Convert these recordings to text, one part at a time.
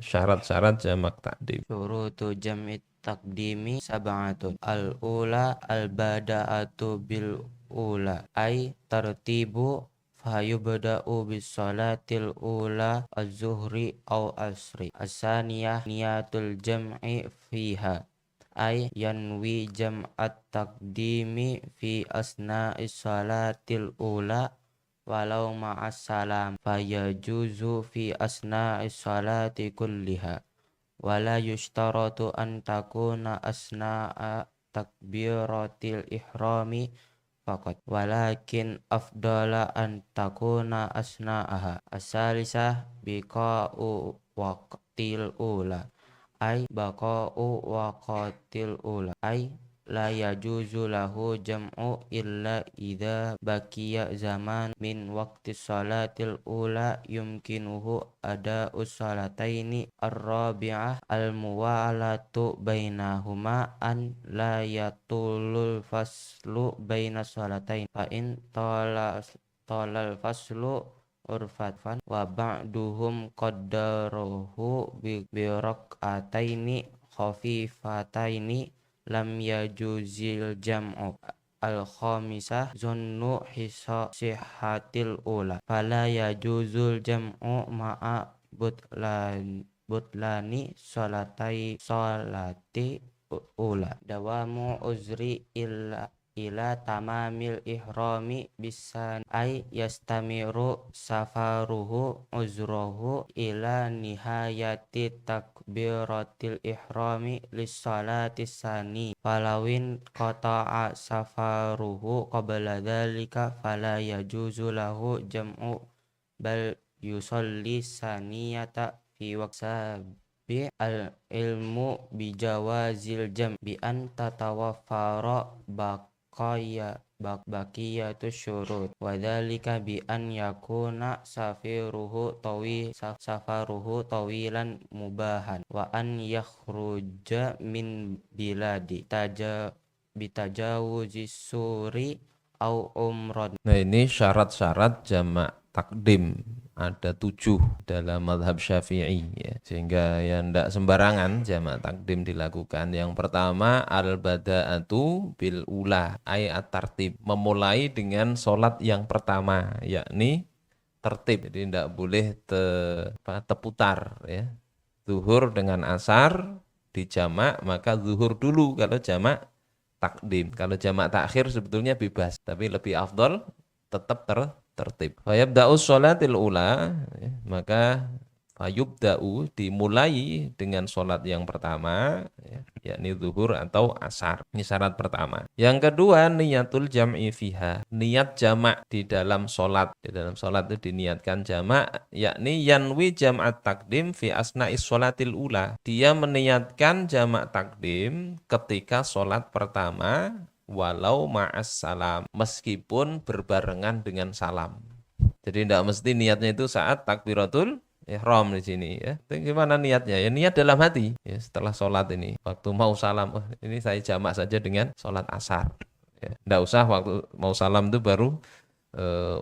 syarat-syarat jamak takdim. Syurutu jam'i taqdimi sab'atun. Al-ula al-bada'atu bil ula ay tartibu fayubda'u bis salatil ula az-zuhri aw asri. As-saniyah niyatul jam'i fiha ay yanwi jam'at taqdimi fi asna'is salatil ula walau ma'as salam fayajuzu fi asna'is salati kulliha wala yushtaratu an takuna asna'a takbiratil ihrami faqat walakin afdala an takuna asna'aha asalisah biqa'u waqtil ula ay baqa'u waqtil ula ay la yajuzu lahu jam'u illa idza baqiya zaman min waqti salatil ula yumkinuhu ada'us salataini ar-rabi'ah al-muwalatu bainahuma an la yatulul faslu baina salatain fa in tolal faslu urfatan wa ba'duhum qaddarahu bi rak'ataini khafifataini lam yajuzil jam'u al-khamisah zunnu hisa sihatil ula fala yajuzul jam'u ma'a butlani salati ula dawamu uzri ila tamamil ihrami bisan ay yastamiru safaruhu uzruhu ila nihayati takbiratil ihrami lissalati sani falawin qata'a safaruhu qabla dhalika fala yajuzu lahu jam'u bal yusalli saniyata fi waqsabi al ilmu bijawazil jam bi an tatawaffara baqiyatu syurut wa dzalika bi an yakuna safaruhu tawilan mubahan wa an yakhruja min biladi bitajawuzi suri au umrad. Nah, ini syarat-syarat jamak takdim. Ada 7 dalam mazhab Syafi'i ya. Sehingga ya tidak sembarangan jamak takdim dilakukan. Yang pertama al-bada'atu bil ula ay at-tartib, memulai dengan sholat yang pertama yakni tertib. Jadi tidak boleh terputar ya. Zuhur dengan asar dijamak maka zuhur dulu kalau jamak takdim. Kalau jamak takhir sebetulnya bebas, tapi lebih afdol tetap tertib. Fayabda'u sholatil ula, maka fayubda'u dimulai dengan sholat yang pertama, yakni zuhur atau asar. Ini syarat pertama. Yang kedua niyatul jam'i fiha, niat jamak di dalam sholat. Di dalam sholat itu diniatkan jamak, yakni yanwi jam'at takdim fi asna'is sholatil ula. Dia meniatkan jamak takdim ketika sholat pertama, walau ma'as salam, meskipun berbarengan dengan salam. Jadi tidak mesti niatnya itu saat takbiratul ihram di sini ya. Tapi gimana niatnya? Ya niat dalam hati. Ya setelah sholat ini, waktu mau salam, oh, ini saya jamak saja dengan sholat asar. Ya, tidak usah waktu mau salam itu baru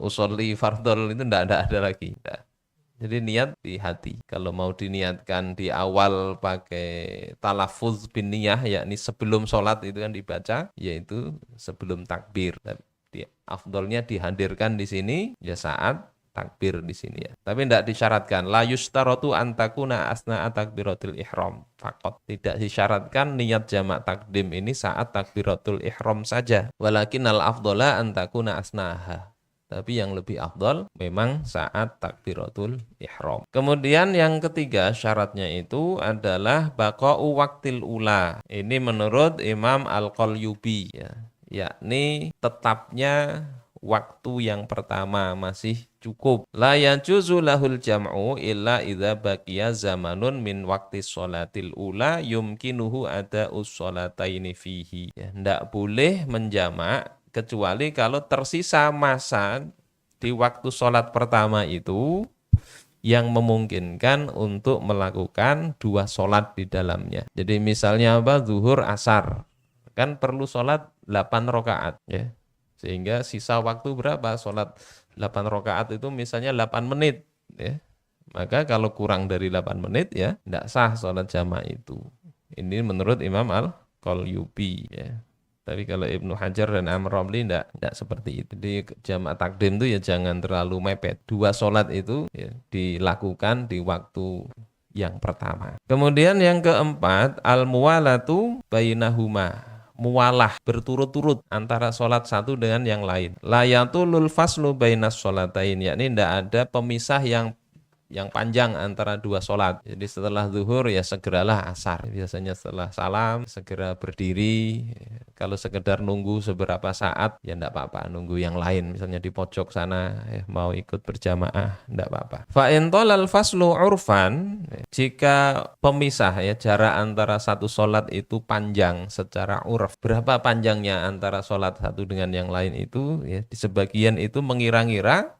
usolli fardol itu tidak ada lagi. Tidak. Jadi niat di hati. Kalau mau diniatkan di awal pakai talafuz bin niyah, yakni sebelum sholat itu kan dibaca, yaitu sebelum takbir. Afdolnya dihadirkan di sini ya saat takbir di sini ya. Tapi tidak disyaratkan. La yustaratu antakuna asna takbiratul ihram. Fakot. Tidak disyaratkan niat jamak takdim ini saat takbiratul ihram saja. Walakin al afdola antakuna asnaha. Tapi yang lebih afdol memang saat takbiratul ihram. Kemudian yang ketiga syaratnya itu adalah baqa'u waqtil ula. Ini menurut Imam Al-Qalyubi ya. Yakni tetapnya waktu yang pertama masih cukup. La yajuzu lahul jam'u illa idza baqiya zamanun min waqti sholatil ula yumkinuhu ada'us sholataini fihi. Ya, ndak boleh menjamak kecuali kalau tersisa masa di waktu sholat pertama itu yang memungkinkan untuk melakukan 2 sholat di dalamnya. Jadi misalnya apa? Zuhur, asar. Kan perlu sholat 8 rakaat ya. Sehingga sisa waktu berapa? Sholat 8 rakaat itu misalnya 8 menit ya. Maka kalau kurang dari 8 menit ya tidak sah sholat jamak itu. Ini menurut Imam Al-Qalyubi ya. Tapi kalau Ibnu Hajar dan Amr Ramli tidak seperti itu. Jadi jamak takdim itu ya jangan terlalu mepet. 2 sholat itu ya, dilakukan di waktu yang pertama. Kemudian yang keempat, al-muwalatu bainahuma. Muwalah berturut-turut antara sholat satu dengan yang lain. La yatulul faslu bainas sholatain, yakni tidak ada pemisah yang panjang antara 2 sholat. Jadi setelah zuhur ya segeralah asar. Biasanya setelah salam segera berdiri. Kalau sekedar nunggu seberapa saat ya tidak apa-apa. Nunggu yang lain misalnya di pojok sana mau ikut berjamaah tidak apa-apa. Fa in talal faslu urfan, jika pemisah ya jarak antara satu sholat itu panjang secara urf. Berapa panjangnya antara sholat satu dengan yang lain itu ya di sebagian itu mengira-ngira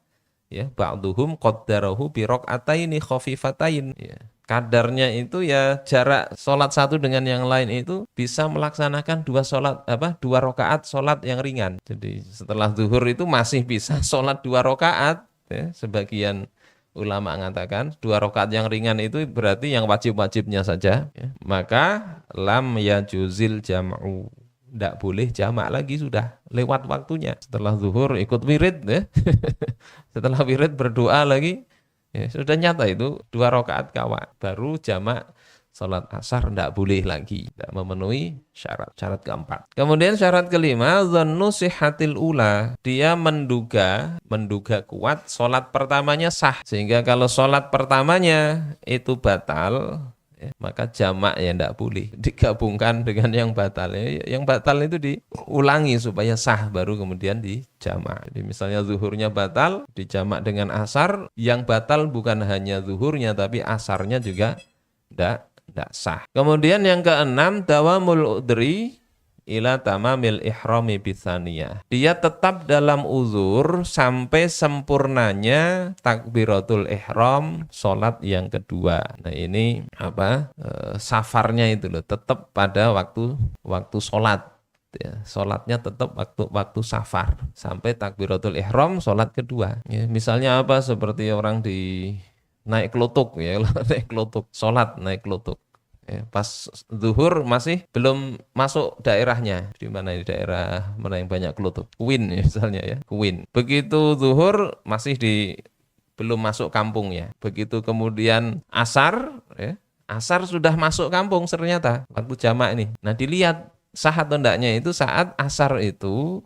ya ba'duhum qaddarahu bi raq'ataini khafifatain ya. Kadarnya itu ya jarak sholat satu dengan yang lain itu bisa melaksanakan 2 rakaat sholat yang ringan. Jadi setelah zuhur itu masih bisa sholat 2 rakaat ya. Sebagian ulama mengatakan 2 rakaat yang ringan itu berarti yang wajib-wajibnya saja ya. Maka lam yajuzil jam'u, tidak boleh jamak lagi, sudah lewat waktunya. Setelah zuhur ikut wirid ya. Setelah wirid berdoa lagi ya, sudah nyata itu 2 rakaat kawa. Baru jamak sholat asar tidak boleh lagi, tidak memenuhi syarat keempat. Kemudian syarat kelima, dhannu sihhatil ula, dia menduga kuat sholat pertamanya sah. Sehingga kalau sholat pertamanya itu batal ya, maka jamak ya tidak boleh digabungkan dengan yang batal. Yang batal itu diulangi supaya sah, baru kemudian dijamak. Jadi misalnya zuhurnya batal, dijamak dengan asar. Yang batal bukan hanya zuhurnya, tapi asarnya juga tidak sah. Kemudian yang keenam, dawamul udri ila tamamil ihrami bitsaniyah. Dia tetap dalam uzur sampai sempurnanya takbiratul ihram sholat yang kedua. Nah ini safarnya itu loh, tetap pada waktu sholat. Ya, sholatnya tetap waktu safar sampai takbiratul ihram sholat kedua. Ya, misalnya apa, seperti orang naik kelutuk ya, naik kelutuk, sholat naik kelutuk. Ya, pas zuhur masih belum masuk daerahnya. Di mana, di daerah mana yang banyak kelutuk? Kuin misalnya ya, Kuin. Begitu zuhur masih belum masuk kampung ya. Begitu kemudian asar ya, asar sudah masuk kampung ternyata waktu jamak ini. Nah dilihat sah atau enggaknya itu saat asar itu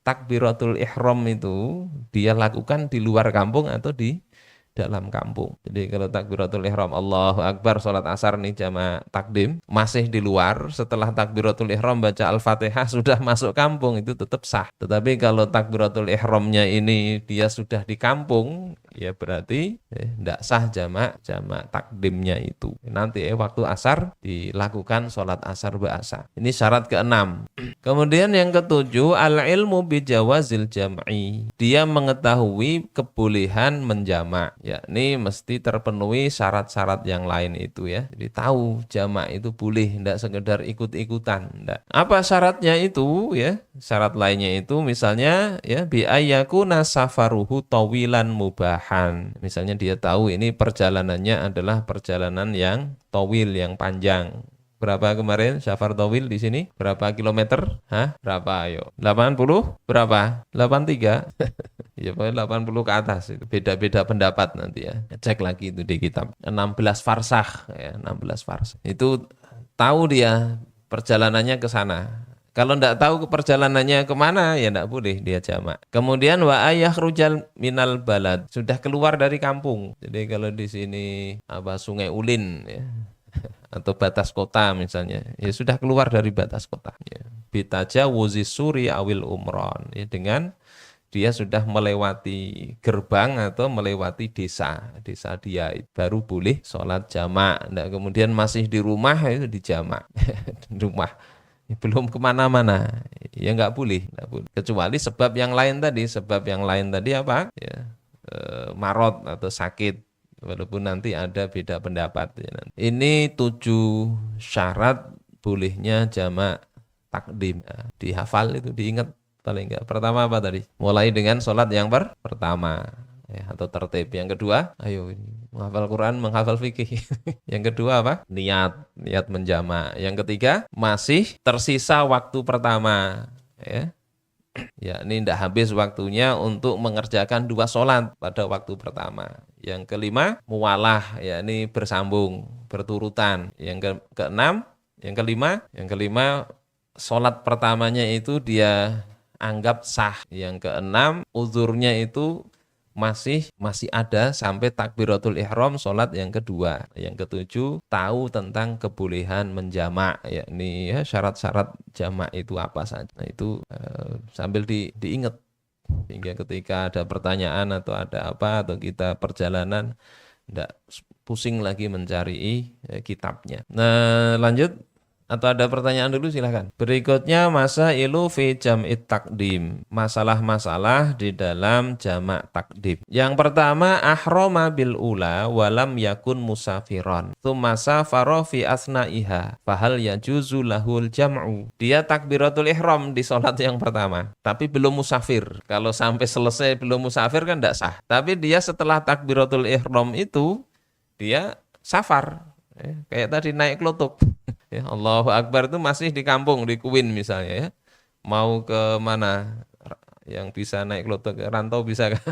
takbiratul ihram itu dia lakukan di luar kampung atau di dalam kampung. Jadi kalau takbiratul ihram Allahu Akbar sholat asar nih jamak takdim masih di luar, setelah takbiratul ihram baca Al-Fatihah sudah masuk kampung, itu tetap sah. Tetapi kalau takbiratul ihramnya ini dia sudah di kampung, ya berarti tidak sah jamak takdimnya itu. Nanti waktu asar dilakukan sholat asar ba'asa. Ini syarat keenam. Kemudian yang ketujuh, al-ilmu bijawazil jam'i. Dia mengetahui kebolehan menjamak. Yakni mesti terpenuhi syarat-syarat yang lain itu ya. Jadi tahu jamak itu boleh, tidak sekedar ikut-ikutan. Enggak. Apa syaratnya itu ya? Syarat lainnya itu misalnya ya bi ayyakuna safaruhu tawilan mubahan. Misalnya dia tahu ini perjalanannya adalah perjalanan yang tawil, yang panjang. Berapa kemarin safar tawil di sini? Berapa kilometer? Berapa ayo? 80? Berapa? 83? Ya pokoknya 80 ke atas. Itu beda-beda pendapat nanti ya. Cek lagi itu di kitab. 16 farsakh ya, 16 farsakh. Itu tahu dia perjalanannya ke sana. Kalau tidak tahu perjalanannya kemana ya tidak boleh dia jamak. Kemudian wa ayakhrujal minal balad, sudah keluar dari kampung. Jadi kalau di sini Sungai Ulin ya, atau batas kota misalnya, ya sudah keluar dari batas kota ya. Bitajawuzis suri awil umron ya, dengan dia sudah melewati gerbang atau melewati desa dia, baru boleh sholat jamak. Nah, kemudian masih di rumah itu dijamak. Rumah belum kemana-mana ya nggak boleh, kecuali sebab yang lain tadi apa ya, marot atau sakit, walaupun nanti ada beda pendapat ya. Ini 7 syarat bolehnya jamak takdim ya. Dihafal itu, diingat paling enggak. Pertama apa tadi? Mulai dengan sholat yang pertama ya, atau tertib. Yang kedua, ayo ini menghafal Quran, menghafal fikih. Yang kedua apa? Niat menjamak. Yang ketiga, masih tersisa waktu pertama, ya. Ya, ini tidak habis waktunya untuk mengerjakan 2 sholat pada waktu pertama. Yang kelima, muwalah, ya ini bersambung, berturutan. Keenam, yang kelima, sholat pertamanya itu dia anggap sah. Yang keenam, uzurnya itu masih ada sampai takbiratul ihram sholat yang kedua. Yang ketujuh, tahu tentang kebolehan menjamak, yakni ya, syarat-syarat jamak itu apa saja. Nah itu sambil diingat sehingga ketika ada pertanyaan atau ada apa atau kita perjalanan tidak pusing lagi mencari kitabnya. Nah lanjut. Atau ada pertanyaan dulu silahkan. Berikutnya masailu fi jam'it takdim. Masalah-masalah di dalam jamak takdim. Yang pertama ahrama bil ula walam yakun musafiron. Tsumma safara fi asna'iha. Fahal yajuzu lahul jam'u. Dia takbiratul ihram di sholat yang pertama. Tapi belum musafir. Kalau sampai selesai belum musafir kan tidak sah. Tapi dia setelah takbiratul ihram itu dia safar. Kayak tadi naik klotok. Ya, Allahu Akbar itu masih di kampung, di Kuin misalnya ya. Mau ke mana yang bisa naik klotok, rantau bisa kan?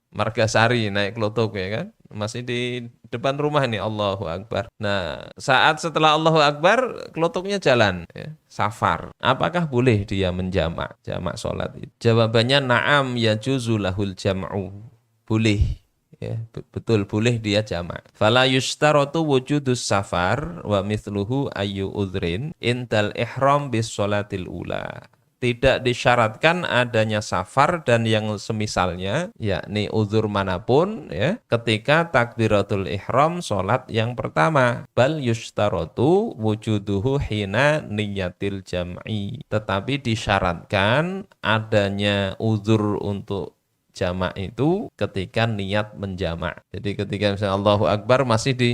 Margasari naik klotok ya kan? Masih di depan rumah nih Allahu Akbar. Nah, saat setelah Allahu Akbar, klotoknya jalan ya, safar. Apakah boleh dia jamak sholat itu? Jawabannya na'am yajuzu lahul jam'u. Boleh. Ya, betul boleh dia jamak. Fala yushtaratu wujudus safar wa mithluhu ayyu udhrin intal ihram bis sholatil ula. Tidak disyaratkan adanya safar dan yang semisalnya, yakni uzur manapun ya, ketika takbiratul ihram sholat yang pertama. Bal yushtaratu wujuduhu hina niyatil jam'i. Tetapi disyaratkan adanya uzur untuk jamak itu ketika niat menjamak. Jadi ketika misalnya Allahu Akbar masih di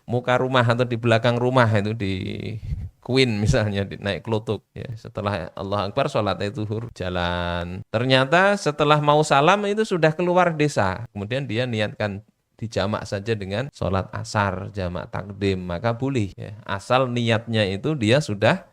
muka rumah atau di belakang rumah itu di Kuin misalnya naik klotok ya, setelah Allahu Akbar sholat zuhur jalan. Ternyata setelah mau salam itu sudah keluar desa. Kemudian dia niatkan dijamak saja dengan sholat asar jamak takdim, maka boleh ya. Asal niatnya itu dia sudah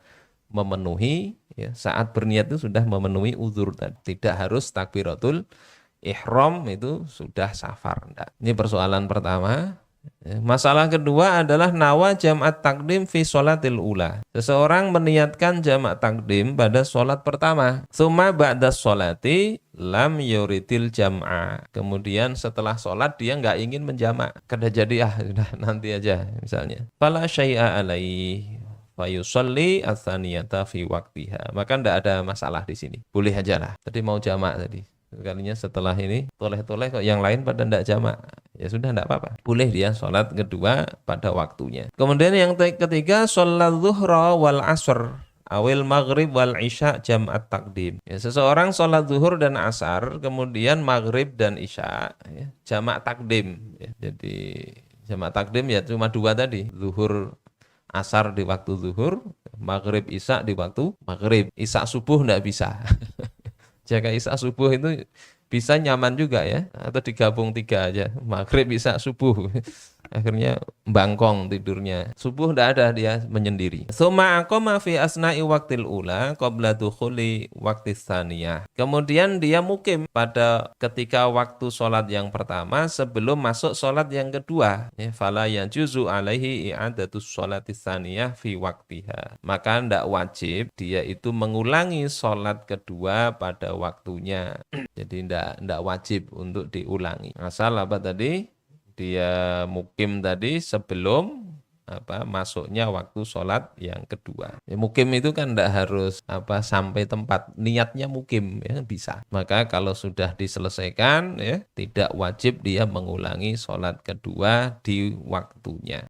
memenuhi ya, saat berniat itu sudah memenuhi uzur tadi. Tidak harus takbiratul ihram itu sudah safar. Ini persoalan pertama. Masalah kedua adalah nawa jam'at takdim fi sholatil ula. Seseorang meniatkan jamak takdim pada sholat pertama. Tsumma ba'da sholati lam yuridil jam'a. Kemudian setelah sholat dia nggak ingin menjamak. Kada jadi sudah nanti aja misalnya. Fala syai'a alaih fayusalli ats-tsaniyata fi waqtiha. Maka tidak ada masalah di sini. Boleh aja lah. Tadi mau jamak tadi. Kalinya setelah ini toleh-toleh kok yang lain pada tidak jamak, ya sudah tidak apa-apa. Boleh dia sholat kedua pada waktunya. Kemudian yang ketiga sholat zuhra wal asr awil maghrib wal isya jam'at takdim. Ya, seseorang sholat zuhur dan asar kemudian maghrib dan isya ya, jamak takdim ya. Jadi jamak takdim ya cuma 2 tadi, zuhur asar di waktu zuhur, maghrib isya di waktu maghrib. Isya subuh tidak bisa. Jaga isya subuh itu bisa nyaman juga ya, atau digabung 3 aja, maghrib isya subuh. Akhirnya bangkong tidurnya. Subuh tidak ada, dia menyendiri. Tsumma aqama fi asna'i waqtil ula qabla dukhuli waqtis tsaniyah. Kemudian dia mukim pada ketika waktu sholat yang pertama sebelum masuk sholat yang kedua. Ya, fala yajuzu alaihi i'adatus sholatis tsaniyah fi waqtiha. Maka tidak wajib dia itu mengulangi sholat kedua pada waktunya. Jadi tidak wajib untuk diulangi. Asal apa tadi? Dia mukim tadi sebelum masuknya waktu sholat yang kedua. Ya, mukim itu kan tidak harus sampai tempat, niatnya mukim ya bisa. Maka kalau sudah diselesaikan ya tidak wajib dia mengulangi sholat kedua di waktunya.